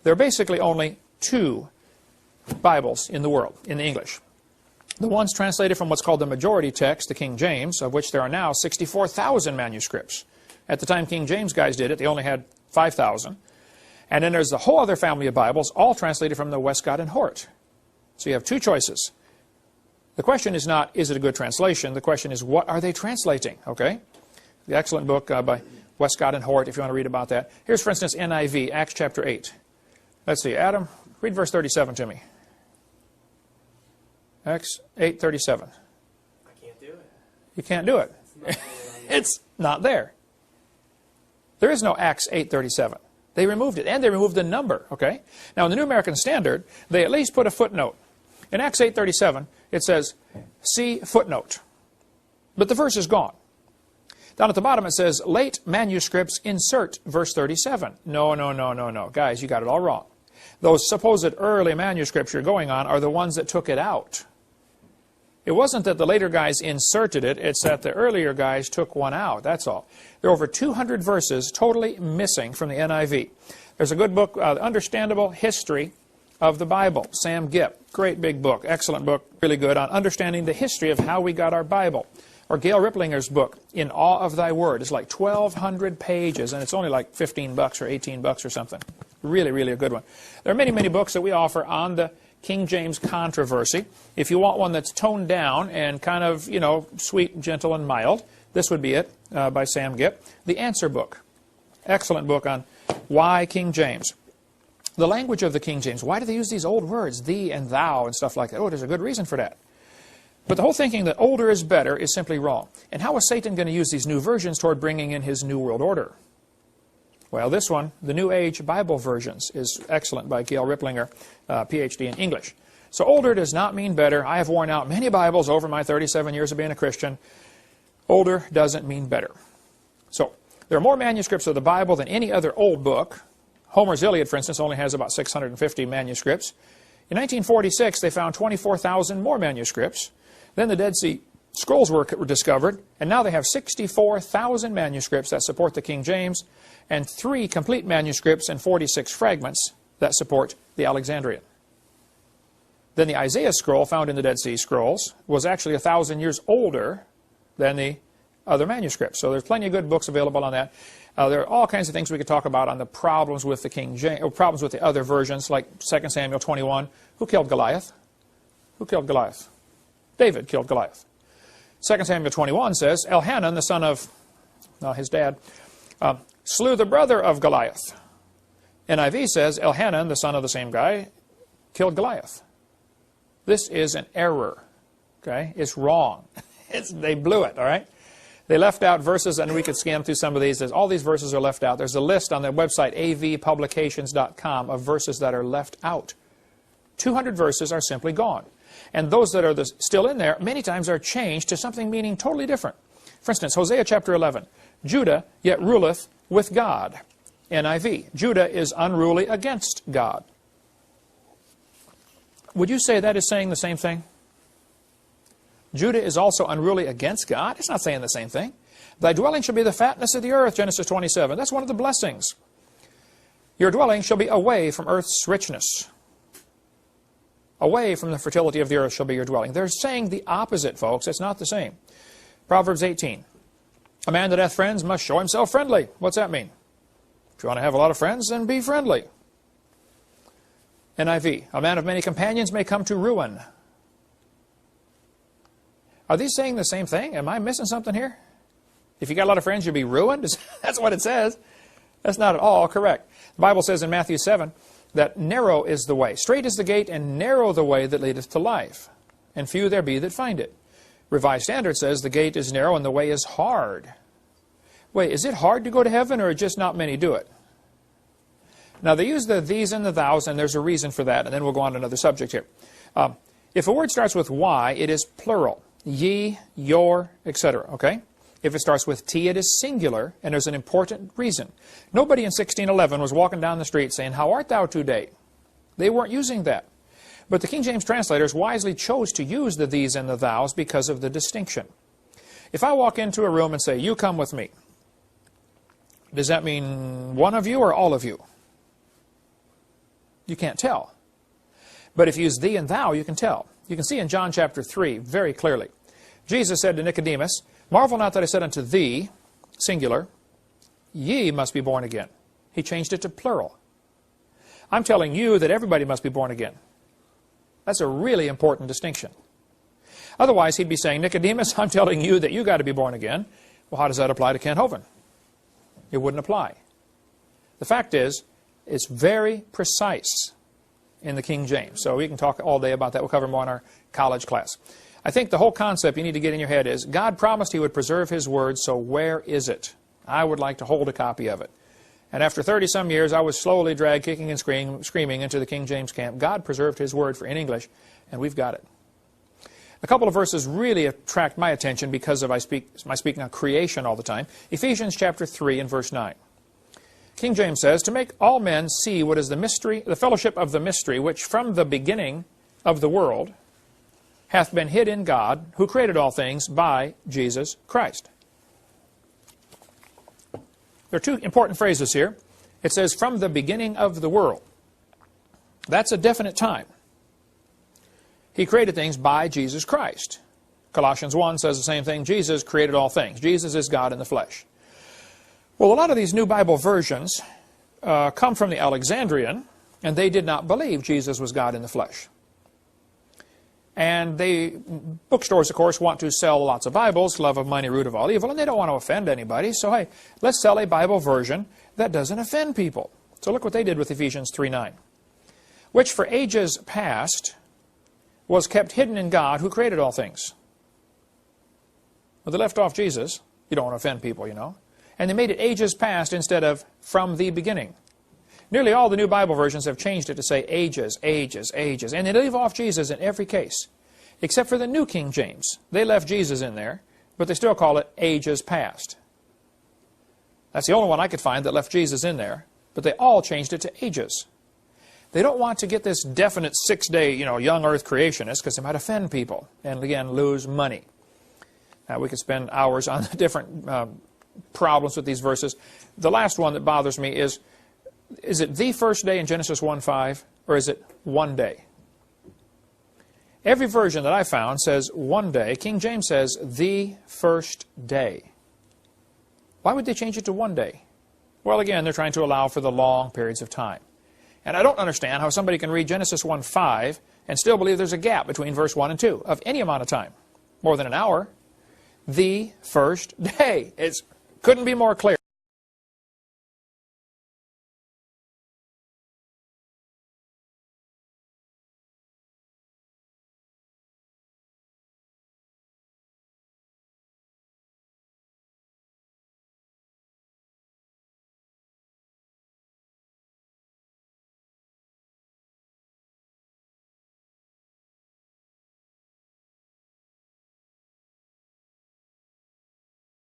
There are basically only two Bibles in the world, in the English. The one's translated from what's called the majority text, the King James, of which there are now 64,000 manuscripts. At the time King James guys did it, they only had 5,000. And then there's the whole other family of Bibles, all translated from the Westcott and Hort. So you have two choices. The question is not, is it a good translation? The question is, what are they translating? Okay? The excellent book by Westcott and Hort, if you want to read about that. Here's, for instance, NIV, Acts chapter 8. Let's see, Adam, read verse 37 to me. Acts 8:37. I can't do it. You can't do it. It's not there. There is no Acts 8:37. They removed it, and they removed the number, okay? Now, in the New American Standard, they at least put a footnote. In Acts 8:37, it says, see footnote. But the verse is gone. Down at the bottom, it says, late manuscripts insert verse 37. No. Guys, you got it all wrong. Those supposed early manuscripts you're going on are the ones that took it out. It wasn't that the later guys inserted it, it's that the earlier guys took one out, that's all. There are over 200 verses totally missing from the NIV. There's a good book, Understandable History of the Bible, Sam Gipp. Great big book, excellent book, really good on understanding the history of how we got our Bible. Or Gail Riplinger's book, In Awe of Thy Word. It's like 1,200 pages, and it's only like $15 or $18 or something. Really, really a good one. There are many, many books that we offer on the King James controversy. If you want one that's toned down and kind of, you know, sweet, gentle, and mild, this would be it, by Sam Gipp. The Answer Book. Excellent book on why King James. The language of the King James. Why do they use these old words, thee and thou and stuff like that? Oh, there's a good reason for that. But the whole thinking that older is better is simply wrong. And how is Satan going to use these new versions toward bringing in his New World Order? Well, this one, the New Age Bible Versions, is excellent by Gail Riplinger, Ph.D. in English. So older does not mean better. I have worn out many Bibles over my 37 years of being a Christian. Older doesn't mean better. So there are more manuscripts of the Bible than any other old book. Homer's Iliad, for instance, only has about 650 manuscripts. In 1946, they found 24,000 more manuscripts. Then the Dead Sea Scrolls were discovered, and now they have 64,000 manuscripts that support the King James, and 3 complete manuscripts and 46 fragments that support the Alexandrian. Then the Isaiah scroll found in the Dead Sea Scrolls was actually 1,000 years older than the other manuscripts. So there's plenty of good books available on that. There are all kinds of things we could talk about on the problems with the King James, or problems with the other versions, like 2 Samuel 21. Who killed Goliath? Who killed Goliath? David killed Goliath. 2 Samuel 21 says, Elhanan, the son of his dad, slew the brother of Goliath. NIV says, Elhanan, the son of the same guy, killed Goliath. This is an error. Okay? It's wrong. They blew it, all right? They left out verses, and we could scan through some of these. All these verses are left out. There's a list on their website, avpublications.com, of verses that are left out. 200 verses are simply gone. And those that are still in there, many times are changed to something meaning totally different. For instance, Hosea chapter 11. Judah yet ruleth with God. NIV. Judah is unruly against God. Would you say that is saying the same thing? Judah is also unruly against God? It's not saying the same thing. Thy dwelling shall be the fatness of the earth, Genesis 27. That's one of the blessings. Your dwelling shall be away from earth's richness. Away from the fertility of the earth shall be your dwelling. They're saying the opposite, folks. It's not the same. Proverbs 18. A man that hath friends must show himself friendly. What's that mean? If you want to have a lot of friends, then be friendly. NIV. A man of many companions may come to ruin. Are these saying the same thing? Am I missing something here? If you got a lot of friends, you'll be ruined? That's what it says. That's not at all correct. The Bible says in Matthew 7 that narrow is the way. Straight is the gate, and narrow the way that leadeth to life. And few there be that find it. Revised Standard says the gate is narrow and the way is hard. Wait, is it hard to go to heaven, or just not many do it? Now, they use the these and the thous, and there's a reason for that, and then we'll go on to another subject here. If a word starts with Y, it is plural. Ye, your, etc. Okay? If it starts with T, it is singular, and there's an important reason. Nobody in 1611 was walking down the street saying, how art thou today? They weren't using that. But the King James translators wisely chose to use the these and the thous because of the distinction. If I walk into a room and say, you come with me, does that mean one of you or all of you? You can't tell. But if you use thee and thou, you can tell. You can see in John chapter 3 very clearly. Jesus said to Nicodemus, marvel not that I said unto thee, singular, ye must be born again. He changed it to plural. I'm telling you that everybody must be born again. That's a really important distinction. Otherwise, he'd be saying, Nicodemus, I'm telling you that you got to be born again. Well, how does that apply to Ken Hovind? It wouldn't apply. The fact is, it's very precise in the King James. So we can talk all day about that. We'll cover more in our college class. I think the whole concept you need to get in your head is God promised he would preserve his word, so where is it? I would like to hold a copy of it. And after 30-some years, I was slowly dragged, kicking and screaming into the King James camp. God preserved his word in English, and we've got it. A couple of verses really attract my attention because of my speaking on creation all the time. Ephesians chapter 3 and verse 9. King James says, to make all men see what is the mystery, the fellowship of the mystery, which from the beginning of the world hath been hid in God, who created all things by Jesus Christ. There are two important phrases here. It says, from the beginning of the world. That's a definite time. He created things by Jesus Christ. Colossians 1 says the same thing. Jesus created all things. Jesus is God in the flesh. Well, a lot of these new Bible versions come from the Alexandrian, and they did not believe Jesus was God in the flesh. And bookstores, of course, want to sell lots of Bibles, love of money, root of all evil, and they don't want to offend anybody. So, hey, let's sell a Bible version that doesn't offend people. So look what they did with Ephesians 3:9. Which for ages past was kept hidden in God, who created all things. Well, they left off Jesus. You don't want to offend people, you know. And they made it ages past instead of from the beginning. Nearly all the new Bible versions have changed it to say ages, ages, ages. And they leave off Jesus in every case. Except for the New King James. They left Jesus in there, but they still call it ages past. That's the only one I could find that left Jesus in there. But they all changed it to ages. They don't want to get this definite 6-day, young earth creationist, because they might offend people and, again, lose money. Now, we could spend hours on the different problems with these verses. The last one that bothers me is it the first day in Genesis 1:5, or is it one day? Every version that I found says one day. King James says the first day. Why would they change it to one day? Well, again, they're trying to allow for the long periods of time. And I don't understand how somebody can read Genesis 1:5 and still believe there's a gap between verse 1 and 2 of any amount of time. More than an hour. The first day. It couldn't be more clear.